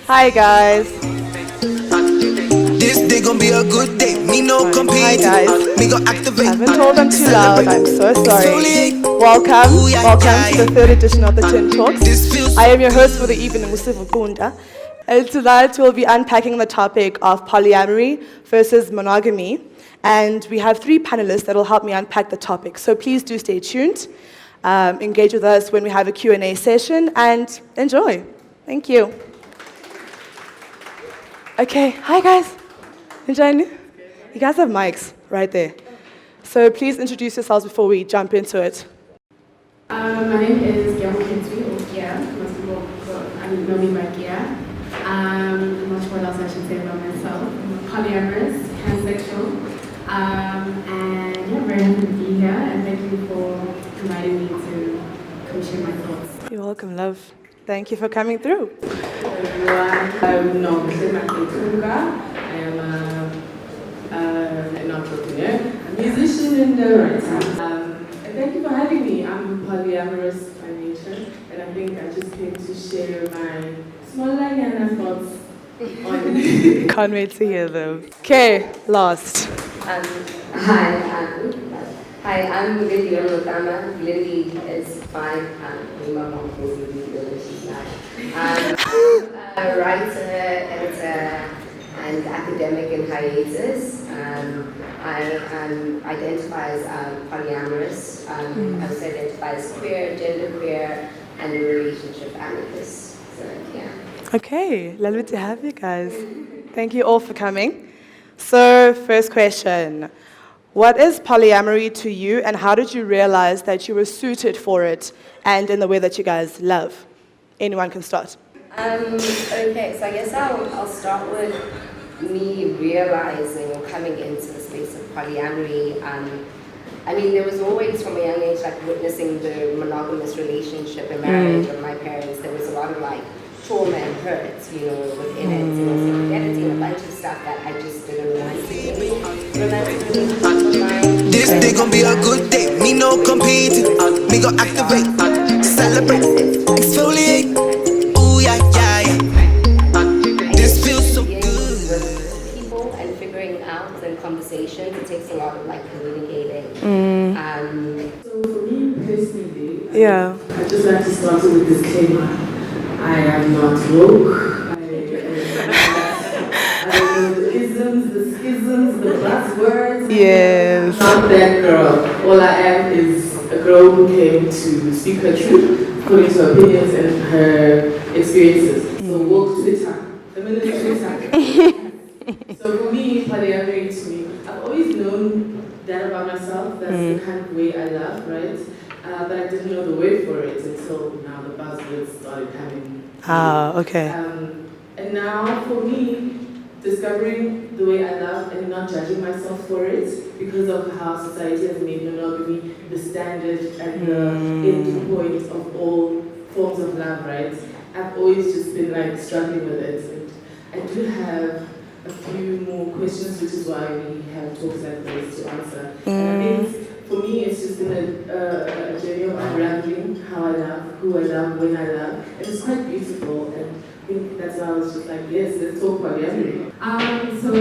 Hi guys. This day gonna be a good day. Me no compete. Hi guys. Me go activate. I haven't told them too loud. I'm so sorry. Welcome to the third edition of the Tint Talks. I am your host for the evening, Musifu Kunda. And tonight we'll be unpacking the topic of polyamory versus monogamy. And we have 3 panelists that will help me unpack the topic. So please do stay tuned. Engage with us when we have a Q&A session and enjoy. Thank you. Okay, hi guys. Enjoying? You guys have mics right there. So please introduce yourselves before we jump into it. My name is Gia Mokentwi, or Gia. Most people know me by Gia. I'm not sure what else I should say about myself. I'm polyamorous, pansexual, and yeah, very happy to be here. And thank you for inviting me to come share my thoughts. You're welcome, love. Thank you for coming through. Everyone, no, this is my Tunga. I am an entrepreneur, a musician, and a writer. And thank you for having me. I'm polyamorous by nature, and I think I just came to share my small and thoughts on. Can't wait to hear them. Okay, last. Hi, I'm Lindy Olotama. Lindy is fine. My mom calls me Lindy, she's not. I'm a writer, editor, and academic in hiatus. I identify as polyamorous. I also identify as queer, genderqueer, and a relationship amicus. So, yeah. Okay, lovely to have you guys. Thank you all for coming. So, first question. What is polyamory to you, and how did you realize that you were suited for it and in the way that you guys love? Anyone can start. Okay, so I guess I'll start with me realizing or coming into the space of polyamory. I mean, there was always from a young age, like witnessing the monogamous relationship and marriage of my parents. There was a lot of like trauma and hurt, within it, and also identity and a bunch of stuff that I just didn't want to do. This day gonna be a good day. Me no compete. Me go activate, celebrate, exfoliate. Ooh yeah, yeah, yeah. This feels so good. With people and figuring out and conversations, it takes a lot of like communicating. So for me personally, Yeah. I just like to start with a disclaimer. I am not woke. I know the isms, the schisms, the buzzwords. Yes. I'm not that girl. All I am is a girl who came to speak her truth, according to her opinions and her experiences. So woke Twitter, feminist Twitter. So for me, polyamory to me, I've always known that about myself. That's the kind of way I love, right? But I didn't know the word for it until now the buzzwords started coming. Okay. And now for me, discovering the way I love and not judging myself for it because of how society has made monogamy the standard and the end point of all forms of love, right? I've always just been like struggling with it. And I do have a few more questions, which is why we have talks like this to answer. And I think for me, it's just been a journey of unraveling how I love, who I love, when I love. And it's quite beautiful. And I think that's why I was just like, yes, let's talk polyamory. So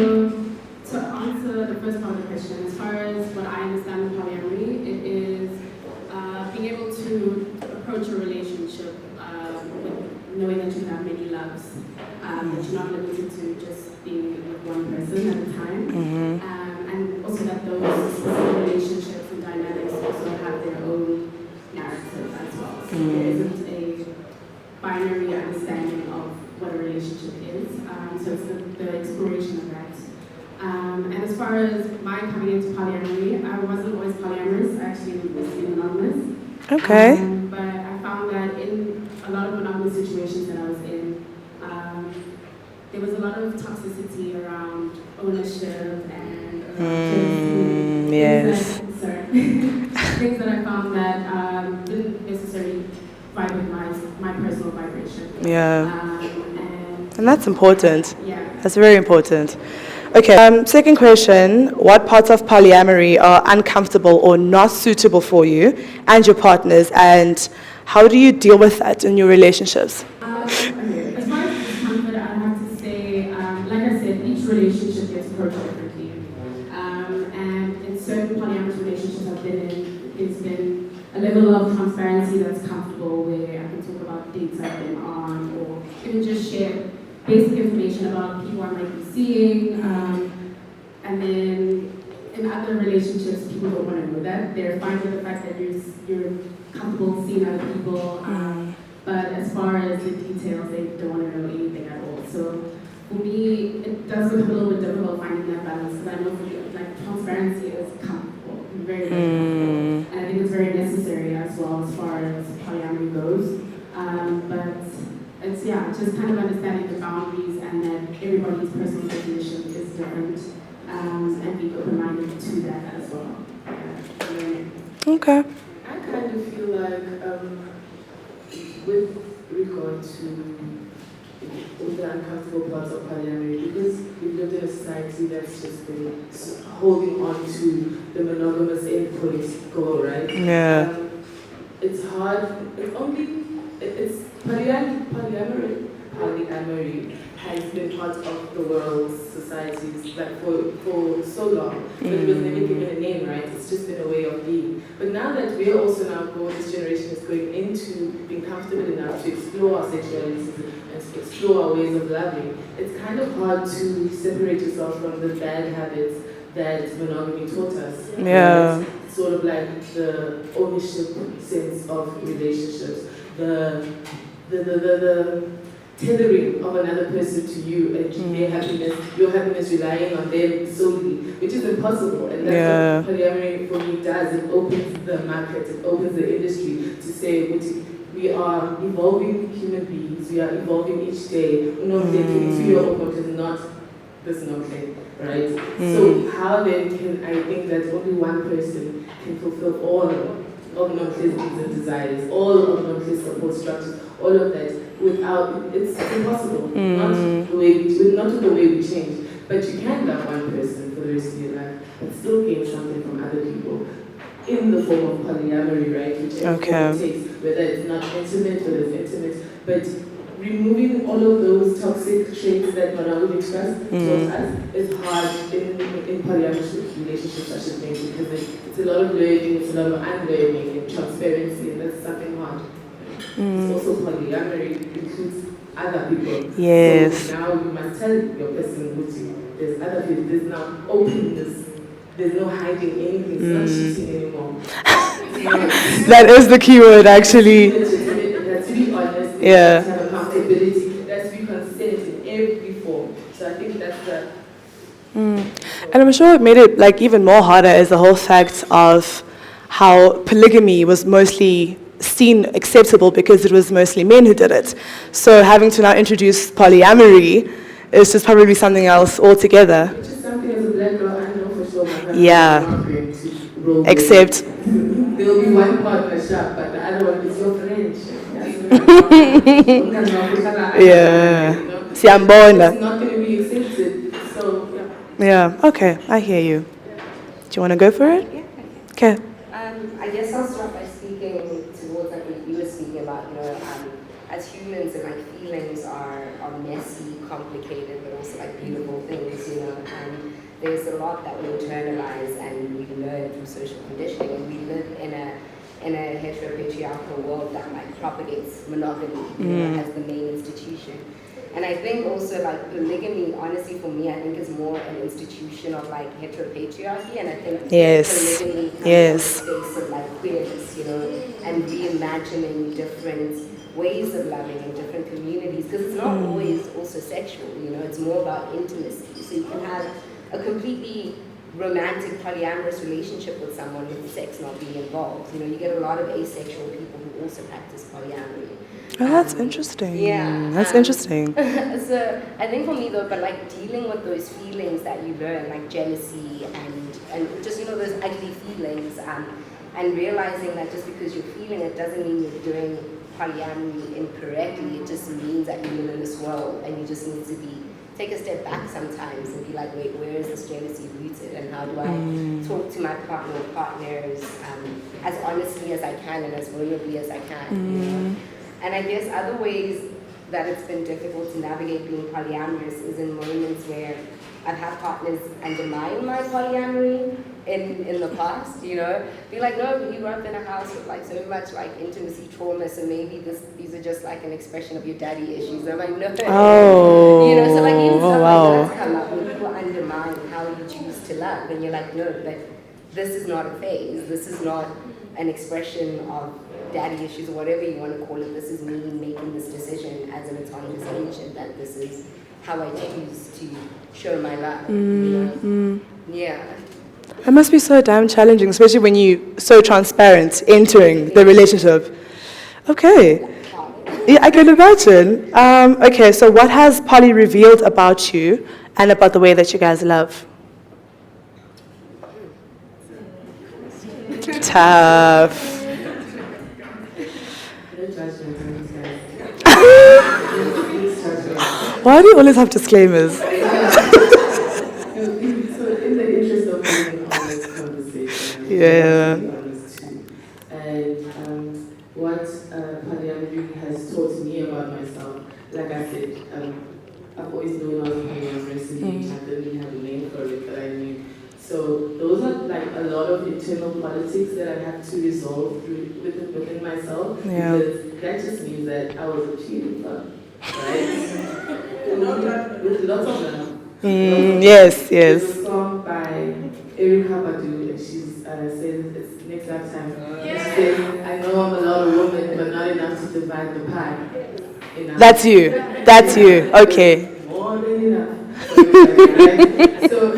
to answer the first part of the question, as far as what I understand in polyamory, it is being able to approach a relationship with knowing that you have many loves, that you're not limited to just being with one person at a time, and also that those specific relationships and dynamics also have their own narrative as well. So there isn't a binary understanding of what a relationship is. So it's the exploration of that. And as far as my coming into polyamory, I wasn't always polyamorous. I actually was monogamous. Okay. But I found that in a lot of monogamous situations that I was in, there was a lot of toxicity around ownership and jealousy. Yes. Things that I found that didn't necessarily vibe with my personal vibration. Yeah. And that's important. Yeah. That's very important. Okay, second question. What parts of polyamory are uncomfortable or not suitable for you and your partners, and how do you deal with that in your relationships? Okay. As far as but I have to say, like I said, each relationship gets approached differently. And in certain polyamorous relationships I've been in, it's been a level of transparency that's comfortable, where I can talk about dates I've been on, or even just share basic information about people I might be seeing. And then in other relationships, people don't want to know that. They're fine with the fact that you're comfortable seeing other people. But as far as the details, they don't want to know anything at all. So for me, it does become a little bit difficult finding that balance, because I know for me, like, transparency is comfortable, very, very comfortable. And I think it's very necessary as well as far as polyamory goes. But it's, just kind of understanding the boundaries, and that everybody's personal definition is different, and being open-minded to that as well. Okay. I kind of feel like, with regard to all the uncomfortable parts of polyamory, because we've lived in a society that's just been holding on to the monogamous endpoint goal, right? Yeah. It's hard. It's polyamory has been part of the world's societies like for so long, but it was never given a name, right? It's just been a way of being. But now that we're also this generation is going into being comfortable enough to explore our sexuality and to explore our ways of loving, it's kind of hard to separate yourself from the bad habits that monogamy taught us. Yeah. Right? Sort of like the ownership sense of relationships, the tethering of another person to you and their happiness, your happiness relying on them solely, which is impossible. And that's what polyamory for me does. It opens the market, it opens the industry to say we are evolving human beings, we are evolving each day. Is not this thing, right? So how then can I think that only one person can fulfill all of non-clear needs and desires, all of non-clear support structures, all of that, without, it's impossible. Not with the way we change. But you can love one person for the rest of your life and still gain something from other people in the form of polyamory, right? Whichever form it takes, whether it's not intimate, whether it's intimate, but removing all of those toxic traits that monogamy taught us is hard in polyamorous relationships, I should think, because it's a lot of learning, it's a lot of unlearning and transparency, and that's something hard. It's also polyamory includes other people. Yes. So now you must tell your person what there's other people, there's now openness, there's no hiding anything, it's not cheating anymore. That is the key word, actually. That's to be honest, yeah. To have accountability, that's to be consistent in every form. So I think that's the... And I'm sure it made it like even more harder is the whole fact of how polygamy was mostly seen acceptable because it was mostly men who did it. So having to now introduce polyamory is just probably something else altogether. Which is something as a black girl, I know for sure my yeah. Except there'll be one partner shop, but the other one is your friend. yeah. Siambona. It's not going to be accepted. So yeah. Okay, I hear you. Do you want to go for it? Yeah. Okay. I guess I'll start by speaking towards like what you were speaking about, as humans, and like feelings are messy, complicated, but also like beautiful things, and there's a lot that we internalize and we learn through social conditioning, and we live in a heteropatriarchal world that like propagates monogamy as the main institution. And I think also like polygamy, honestly for me, I think is more an institution of like heteropatriarchy, and I think polygamy comes from the space of like queerness, and reimagining different ways of loving in different communities, because it's not always also sexual, it's more about intimacy. So you can have a completely romantic polyamorous relationship with someone with sex not being involved. You get a lot of asexual people who also practice polyamory. Oh, that's interesting. Yeah. That's interesting. So I think for me though, but like dealing with those feelings that you learn, like jealousy and just, those ugly feelings, and realizing that just because you're feeling it doesn't mean you're doing polyamory incorrectly. It just means that you live in this world and you just need to take a step back sometimes and be like, wait, where is this jealousy rooted, and how do I talk to my partner or partners as honestly as I can and as vulnerably as I can, And I guess other ways that it's been difficult to navigate being polyamorous is in moments where I've had partners undermine my polyamory in the past, you know, be like, no, but you grew up in a house with like so much like intimacy trauma, so maybe these are just like an expression of your daddy issues. I'm like, no, Oh, you know, so like even stuff wow. like that's come up when people undermine how you choose to love, and you're like, no, but this is not a phase. This is not an expression of daddy issues or whatever you want to call it. This is me making this decision as an autonomous agent that this is how I choose to show my love. You know? Yeah. It must be so damn challenging, especially when you're so transparent entering the relationship. Okay. Yeah, I can imagine. Okay, so what has poly revealed about you and about the way that you guys love? Tough. No judgment on these guys. Please judge me. Why do you always have disclaimers? So in the interest of being an honest conversation, Yeah. I'm be honest too. And what polyamory has taught me about myself, like I said, I've always known I was polyamorous and I didn't even have a name for it, but I knew. So those are like a lot of internal politics that I have to resolve within myself, Yeah. because that just means that I was a cheating fuck, right? With lots of them. Yes, There's yes. a song by Erykah Badu, and she's says it's next lifetime. She says, I know I'm a lot of woman, but not enough to divide the pie. Enough. That's you. That's you. Okay. More than enough. So,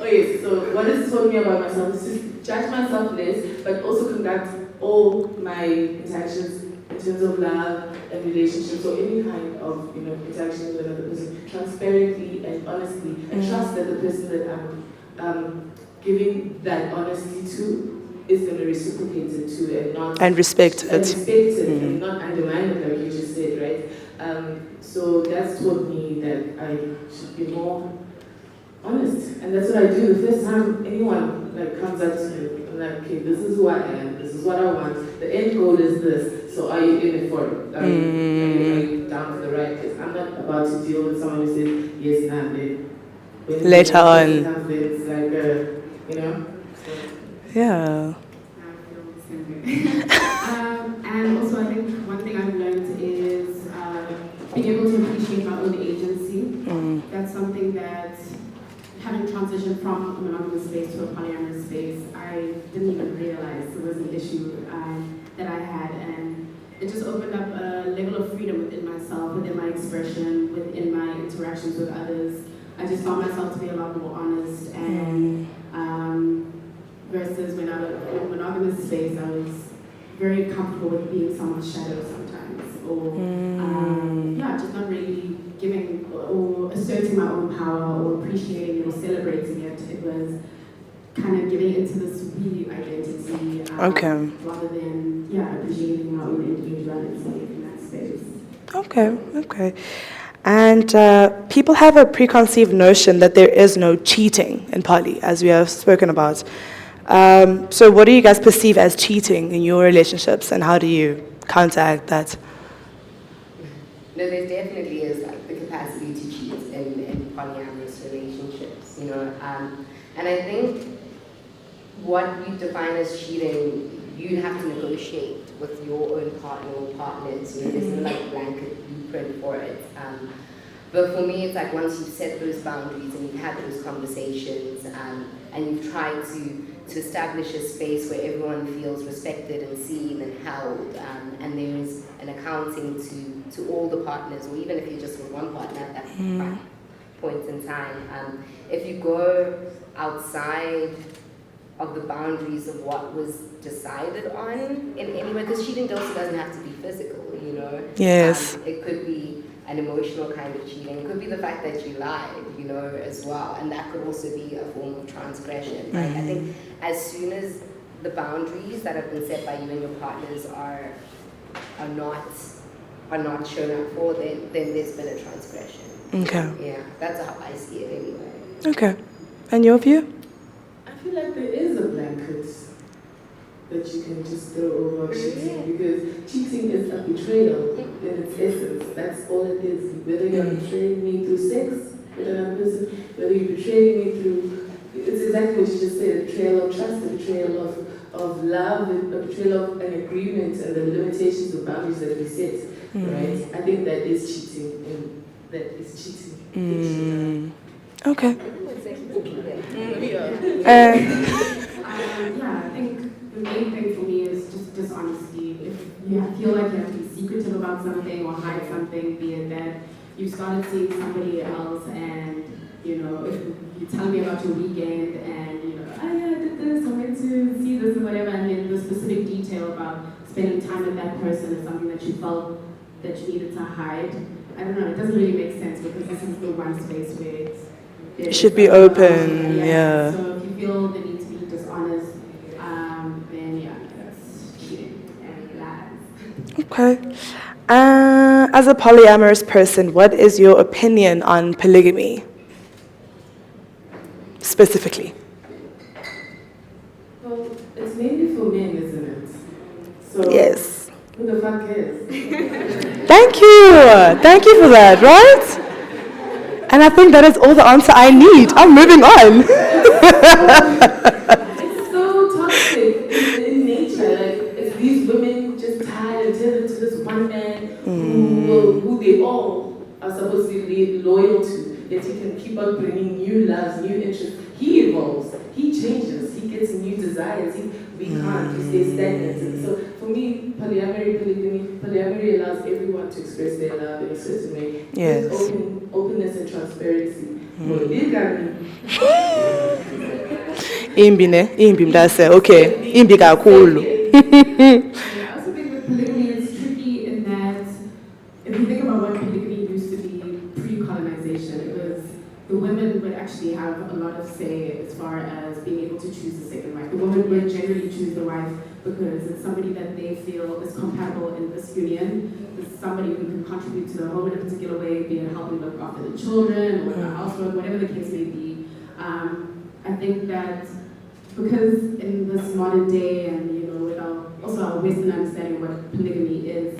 oh yes, so what it's taught me about myself is to judge myself less, but also conduct all my interactions in terms of love and relationships or any kind of interaction with another person transparently and honestly, and trust that the person that I'm giving that honesty to is going to reciprocate it to and not And respect it. and not undermine it like you just said, right? So that's taught me that I should be more honest, and that's what I do. The first time anyone comes up to me, I'm like, okay, this is who I am, this is what I want, the end goal is this, so are you in it for it? Are you down for the ride? Because I'm not about to deal with someone who says, yes, nah, babe. Later on. It's like, so. Yeah. And also, I think one thing I've learned is being able to appreciate my own agency. That's something that, having transitioned from a monogamous space to a polyamorous space, I didn't even realize it was an issue that I had, and it just opened up a level of freedom within myself, within my expression, within my interactions with others. I just found myself to be a lot more honest, and versus when I was in a monogamous space, I was very comfortable with being someone's shadow sometimes, or just not really giving or asserting my own power or appreciating it or celebrating it. It was kind of giving into this we identity rather than appreciating my own individuality in that space. Okay. And people have a preconceived notion that there is no cheating in poly, as we have spoken about. So what do you guys perceive as cheating in your relationships, and how do you counteract that? No, there definitely is the capacity to cheat in polyamorous relationships, and I think what we define as cheating, you have to negotiate with your own partner or partners. There's no blanket blueprint for it. But for me, it's once you've set those boundaries and you've had those conversations, and you've tried to establish a space where everyone feels respected and seen and held, and there is an accounting to all the partners, or even if you're just with one partner at that point in time. If you go outside of the boundaries of what was decided on in any way, because cheating also doesn't have to be physical, Yes. It could be an emotional kind of cheating. It could be the fact that you lied, as well. And that could also be a form of transgression. Right? I think as soon as the boundaries that have been set by you and your partners are not shown up for, then there's been a transgression. Okay. Yeah, that's how I see it anyway. Okay. And your view? I feel like there is a blanket. that you can just throw over cheating, because cheating is a betrayal in its essence. That's all it is. Whether you're betraying me through sex with another person, whether you're betraying me through, it's exactly what you just said, a betrayal of trust, a betrayal of love, a betrayal of an agreement and the limitations and boundaries that we set, right? I think that is cheating, and that is cheating. Okay. Yeah, I think the main thing for me is just dishonesty. If you feel like you have to be secretive about something or hide something, be it that you started seeing somebody else and, you know, if you tell me about your weekend and, you know, oh yeah, I did this, I went to see this or whatever, and then the specific detail about spending time with that person is something that you felt that you needed to hide. I don't know, it doesn't really make sense because this is the one space where It should be open, yeah. So if you feel the need to be dishonest, then yeah, that's cheating and lies. Okay. As a polyamorous person, what is your opinion on polygamy? Specifically. Well, it's mainly for men, isn't it? So Yes. who the fuck cares? Thank you. Thank you for that, right? And I think that is all the answer I need. I'm moving on. It's so toxic in nature. Like, it's these women just tied and tethered to this one man who they all are supposed to be loyal to. Yet he can keep on bringing new loves, new interests. He evolves. He changes. He gets new desires. We can't. We stay stagnant. So for me, polyamory allows everyone to express their love in a certain way. Yes. With openness and transparency. Monogamy. Imbi ne? Imbi mntase. Okay. Imbi kakhulu. I also think with polygamy it's tricky in that if you think about what polygamy used to be pre-colonization, it was the women would actually have a lot of say as far as being able to choose the second wife. The woman would generally choose the wife because it's somebody that they feel is compatible in this union. It's somebody who can contribute to the home in a particular way, be it helping look after the children or the housework, whatever the case may be. I think that because in this modern day and, you know, with also our Western understanding of what polygamy is,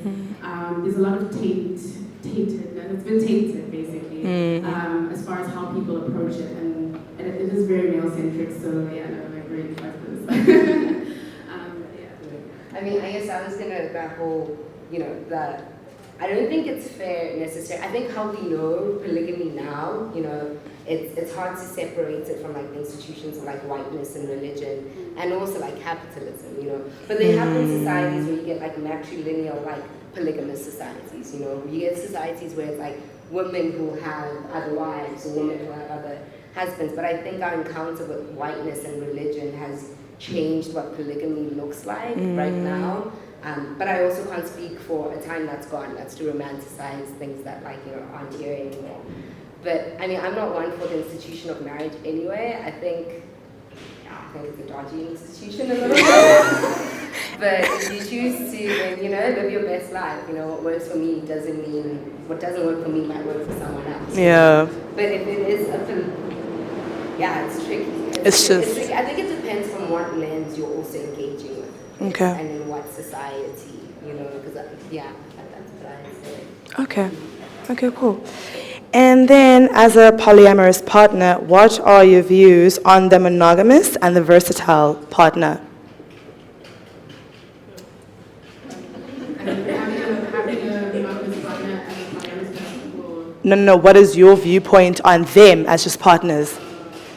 there's a lot of tainted, and it's been tainted basically, as far as how people approach it, and it is very male-centric, so yeah, no, like really like this. I mean, I guess I was gonna grapple, you know, that I don't think it's fair necessarily. I think how we know polygamy now, you know, it's hard to separate it from like institutions of like whiteness and religion and also like capitalism, you know. But there have been societies where you get like matrilineal, like polygamous societies, you know. You get societies where it's like women who have other wives or women who have other husbands. But I think our encounter with whiteness and religion has changed what polygamy looks like right now. But I also can't speak for a time that's gone. That's to romanticize things that like, you know, aren't here anymore. But I mean, I'm not one for the institution of marriage anyway. I think it's a dodgy institution a little bit. But if you choose to, then, you know, live your best life. You know, what works for me doesn't mean what doesn't work for me might work for someone else. Yeah. But if it is it's tricky. It's just. It's tricky. I think it depends from what lens you're also engaging with. Okay. And in what society, you know, because that's what I say. Okay. Okay, cool. And then, as a polyamorous partner, what are your views on the monogamous and the versatile partner? Having a monogamous partner as a polyamorous person, or No. What is your viewpoint on them as just partners?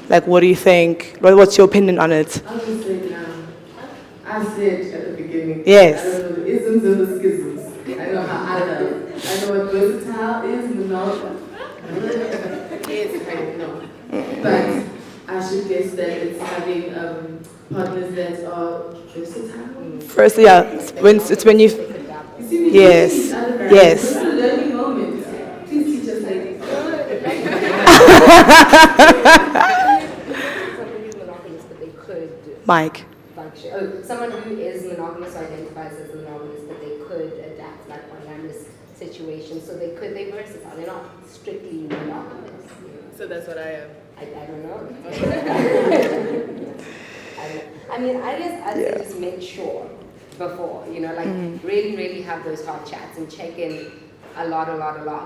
Like, what do you think? What's your opinion on it? I'll just say it now. I said at the beginning. Yes. I don't know the isms and the schisms. I know how I love. I know what versatile is, monogamous. Yes, I know. But I should guess that it's having partners that are versatile. First, yeah, it's when you. You see, we Yes. teach each other, right? Yes. It's a learning moment. Please teach us ladies. Someone who's monogamous, but they could Mike. function. Oh, someone who is monogamous or identifies as monogamous, but they could adapt like polyamorous situations. So they're versatile. They're not strictly monogamous. You know? So that's what I am. I don't know. I don't know. I mean, I guess I'd say just make sure before, you know, like really, really have those hard chats and check in a lot.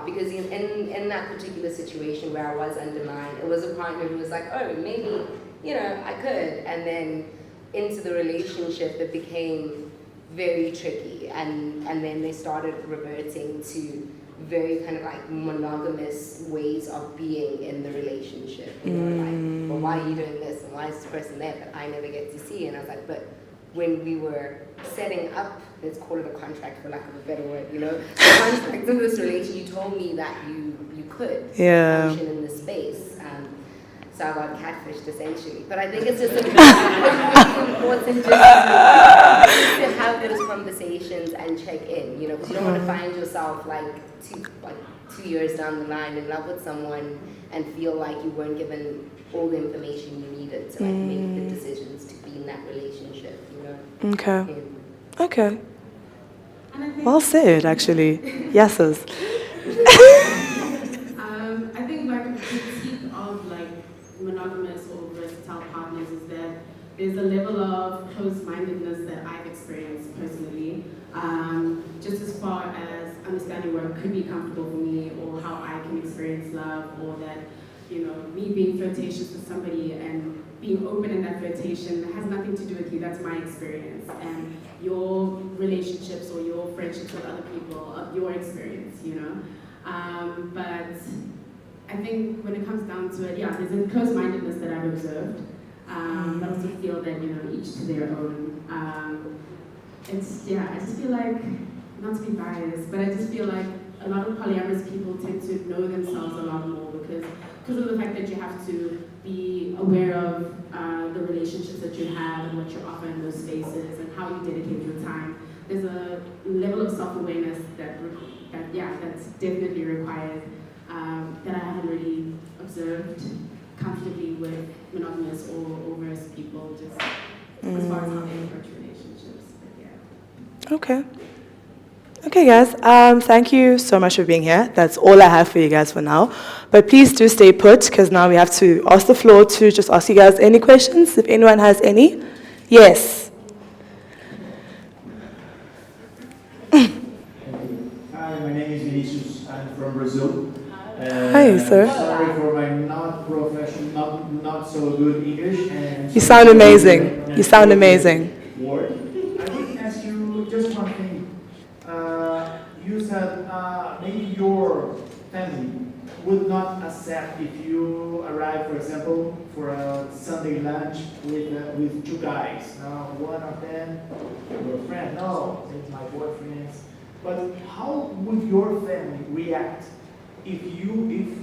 Because in that particular situation where I was undermined, it was a partner who was like, oh, maybe, you know, I could. And then into the relationship, it became very tricky. And then they started reverting to very kind of like monogamous ways of being in the relationship. You know, like, well, why are you doing this? And why is this person there? But I never get to see. And I was like, but when we were setting up, let's call it a contract for lack of a better word, you know, the contract of this relation, you told me that you could function in this space. So I got catfished essentially. But I think it's just important just to have those conversations and check in, you know, because you don't want to find yourself like 2 years down the line in love with someone and feel like you weren't given all the information you needed to like make the decisions to be in that relationship, you know. Okay. Well said, actually. Yeses. I think like a critique of like monogamous or versatile partners is that there's a level of closed-mindedness that I've experienced personally, just as far as understanding what could be comfortable for me or how I can experience love, or that, you know, me being flirtatious with somebody and being open in that flirtation has nothing to do with you. That's my experience, and your relationships or your friendships with other people of your experience, you know. But I think when it comes down to it, yeah, there's a close-mindedness that I've observed. But I also feel that, you know, each to their own. I just feel like, not to be biased, but I just feel like a lot of polyamorous people tend to know themselves a lot more because of the fact that you have to be aware of the relationships that you have and what you offer in those spaces and how you dedicate your time. There's a level of self-awareness that's definitely required that I haven't really observed comfortably with monogamous or verse people, just as far as how they approach relationships. But yeah. Okay, guys. Thank you so much for being here. That's all I have for you guys for now. But please do stay put, because now we have to ask the floor to just ask you guys any questions, if anyone has any. Yes. Hi, my name is Vinicius. I'm from Brazil. Hi, sir. Sorry for my not so good English. And You sound amazing. You sound amazing. Word. I want to ask you just one thing. You said maybe your family would not accept if you arrive, for example, for a Sunday lunch with two guys. One of them, your friend. No, it's my boyfriend. But how would your family react if you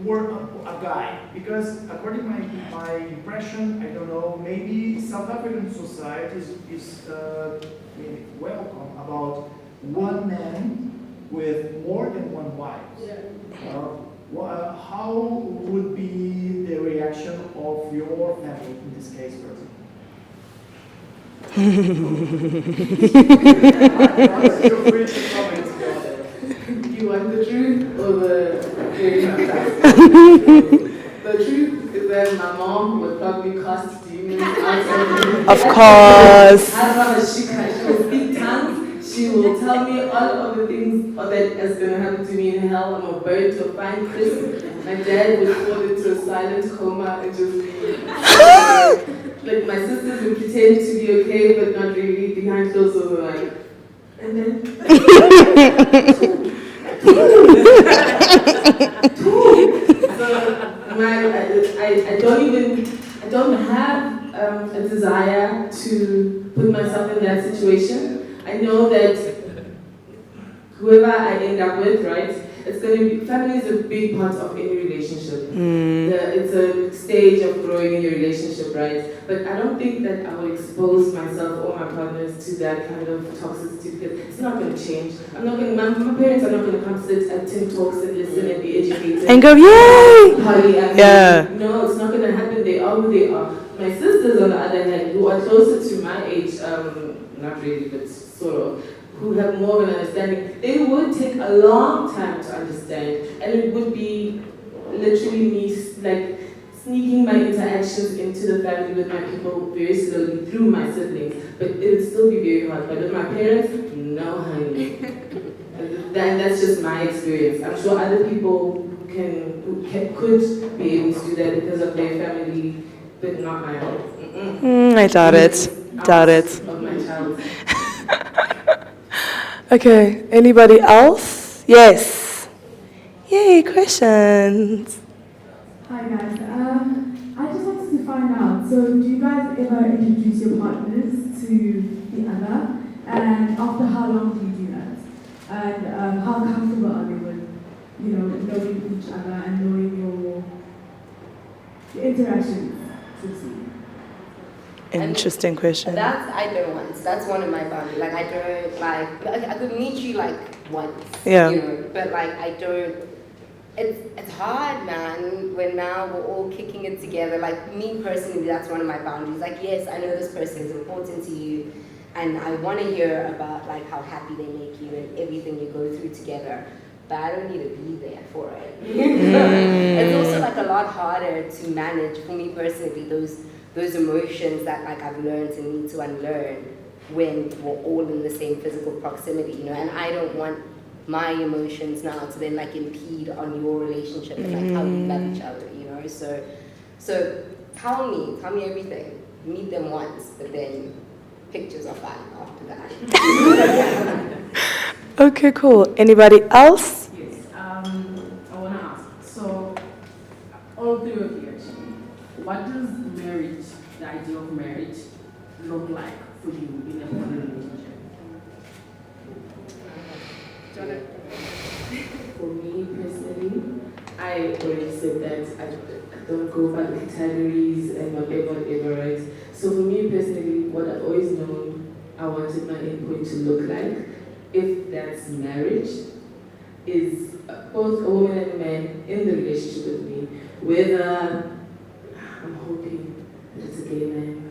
were a guy? Because according to my impression, I don't know, maybe South African society is welcome about one man with more than one wife. How would be the reaction of your family in this case, for example? You want the truth or the The truth is that my mom would probably cast demons out of me. Of course. I'd rather she will speak tongues. She will tell me all of the things that is going to happen to me in hell. I'm a bird to a fine crisp. My dad would fall into a silent coma and just be like my sisters would pretend to be okay, but not really. Behind closed doors, were like, and then. I don't have a desire to put myself in that situation. I know that whoever I end up with, right, it's going to be, family is a big part of any relationship. It's a stage of growing in your relationship, right? But I don't think that I would expose myself or my partners to that kind of toxicity because it's not going to change. I'm not going. My parents are not going to come sit at Tint talks and listen and be educated. And go, yay! Yeah. No, it's not going to happen. They are who they are. My sisters, on the other hand, who are closer to my age, not really, but sort of, who have more of an understanding, they would take a long time to understand, and it would be literally me like sneaking my interactions into the family with my people very slowly through my siblings, but it would still be very hard. But with my parents, no honey. That's just my experience. I'm sure other people could be able to do that because of their family, but not my own. I doubt it. Doubt it. Of my child. Okay, anybody else? Yes. Yay, questions. Hi guys, I just wanted to find out, so do you guys ever introduce your partners to the other? And after how long do you do that? And how comfortable are they with, knowing each other and knowing your interactions, so to speak? Interesting question. I don't want. That's one of my boundaries. Like, I don't, I could meet you, once. Yeah. But, I don't, it's hard, man, when now we're all kicking it together. Like, me personally, that's one of my boundaries. Like, yes, I know this person is important to you, and I want to hear about, how happy they make you and everything you go through together. But I don't need to be there for it. It's also, a lot harder to manage, for me personally, those emotions that I've learned and need to unlearn when we're all in the same physical proximity, and I don't want my emotions now to then impede on your relationship and how you love each other, so tell me everything. Meet them once, but then pictures are fine after that. Okay, cool. Anybody else? Yes, I want to ask, so all three of you actually, what does marriage, the idea of marriage, look like for you in a family relationship? For me personally, I already said that I don't go by the categories and whatever, right? So for me personally, what I've always known I wanted my endpoint to look like, if that's marriage, is both a woman and a man in the relationship with me, whether I'm hoping that it's a gay man.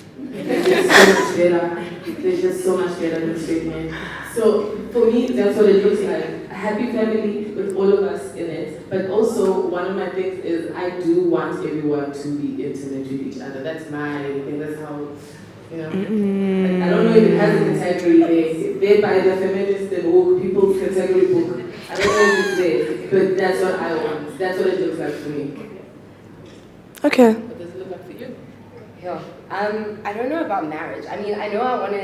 They're just so much better than straight men. So for me, that's what it looks like. A happy family with all of us in it. But also, one of my things is I do want everyone to be intimate with each other. That's my thing. That's how, I don't know if it has a category there by the feminist and woke people's category book. I don't know if it's there, but that's what I want. That's what it looks like for me. Okay. What does it look like for you? Yeah. I don't know about marriage. I mean, I know I want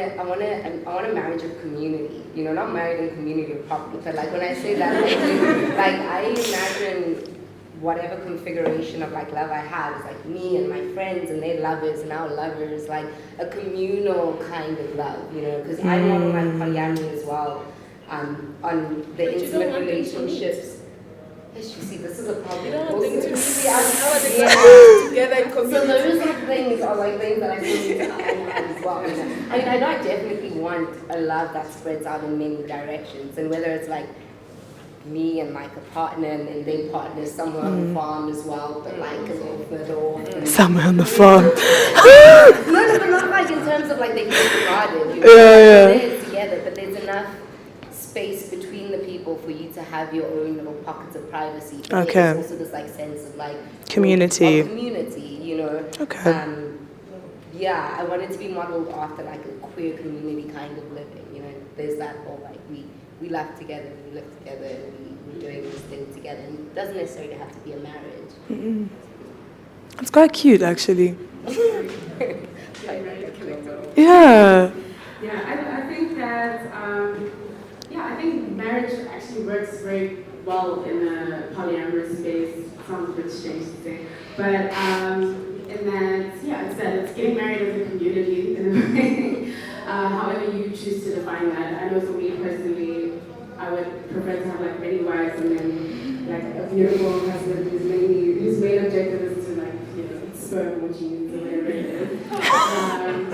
a marriage of community. Not married in community of property. But when I say that, I imagine whatever configuration of love I have is me and my friends and their lovers and our lovers, a communal kind of love. Because I model my polyamory as well on the intimate relationships. You see, this is a problem. You don't want things to be together in community. So those things are things that I still need to understand as well. I mean, I know I definitely want a love that spreads out in many directions, and whether it's me and a partner and then their partner somewhere on the farm as well, but a little further off. Somewhere on the farm. No, but not in terms of they get started. They're together, but there's enough space between the people for you to have your own little pockets of privacy. But there's also this sense of community. Okay. Yeah, I want it to be modeled after a queer community kind of living. There's that whole we laugh together, we live together, and we're doing this thing together. And it doesn't necessarily have to be a marriage. It's quite cute, actually. Yeah. Yeah, I think that, I think marriage actually works very well in a polyamorous space. Sounds a bit strange to say. But in that, it's getting married as a community in a way. However you choose to define that. I know for me personally, I would prefer to have many wives and then a beautiful husband whose main objective is to sperm or genes or whatever it is.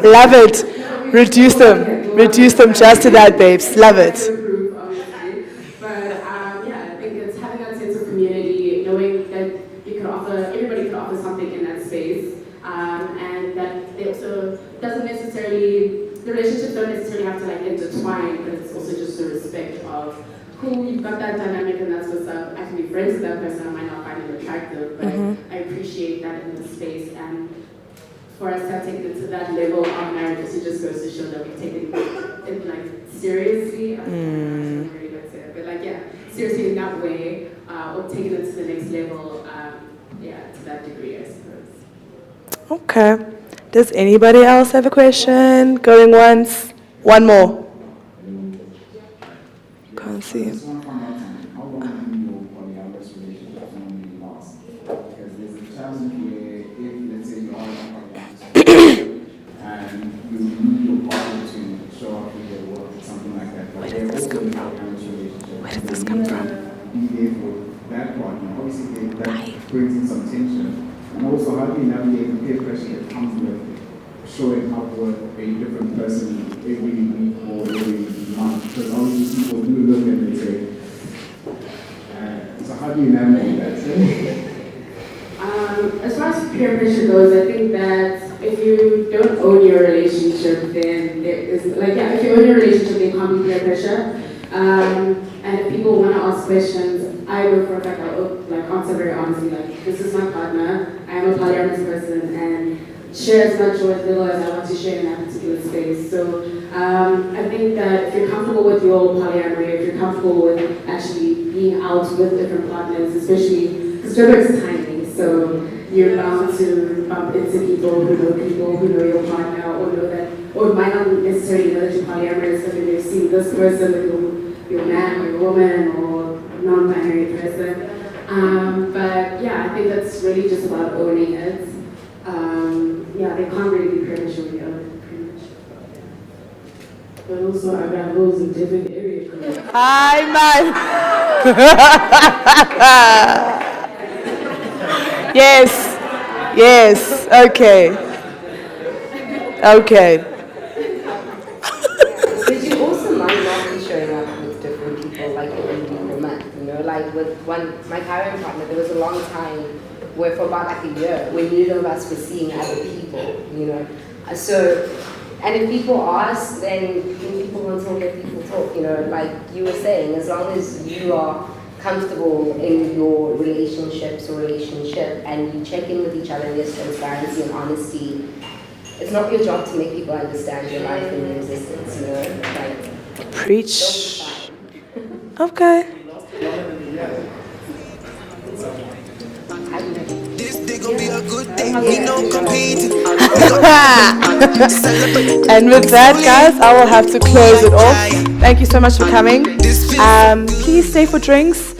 Love it. Reduce them just to that, babes. Love it. But I think it's having that sense of community, knowing that everybody could offer something in that space, and that it also doesn't necessarily. The relationships don't necessarily have to intertwine, but it's also just the respect of cool, you've got that dynamic and that's what's up. I can be friends with that person, I might not find it attractive, but I appreciate appreciate that in the space, and for us to have taken it to that level of marriage, it just goes to show that we've taken it like seriously. I don't know, really good to say it, but like yeah, seriously in that way, or taking it to the next level, to that degree, I suppose. Okay. Does anybody else have a question? Going once? One more. Can't see I him. just want to find out how long do your polyamorous relationship normally last? Because there's a chance where if, let's say, you are in a polyamorous relationship and you need your partner to show up with their work or something like that, but they're also in a polyamorous relationship. Where did this come from? Be there for that partner. Obviously, that brings in some tension. And also, how do you navigate the peer pressure that comes with showing up with a different person every week or every month? Because obviously people do look and they say, so how do you navigate that? As far as peer pressure goes, I think that if you don't own your relationship, then there is, if you own your relationship, there can't be peer pressure. And if people want to ask questions, I know for a fact I'll answer very honestly, this is my partner, I am a polyamorous person, and share as much or as little as I want to share in that particular space. So I think that if you're comfortable with your polyamory, if you're comfortable with actually being out with different partners, especially because Joburg is tiny, so you're bound to bump into people who know your partner or know that, or might not necessarily know that you're polyamorous, but then they've seen this person with your man or your woman or non-binary person. But yeah, I think that's really just about owning it. They can't really be premature when you own it, pretty much. But also, I got holes in different areas. Hi, man. Yes. Okay. But you also might not be showing up with different people like every week or month, like with my current partner, there was a long time where for about a year when neither of us were seeing other people, So, and if people ask, then people will talk, let people talk, like you were saying, as long as you are comfortable in your relationships or relationship and you check in with each other and there's transparency and honesty, it's not your job to make people understand your life and your existence, Preach. Okay. This day gon' be a good day, we no competing. And with that, guys, I will have to close it off. Thank you so much for coming. Please stay for drinks.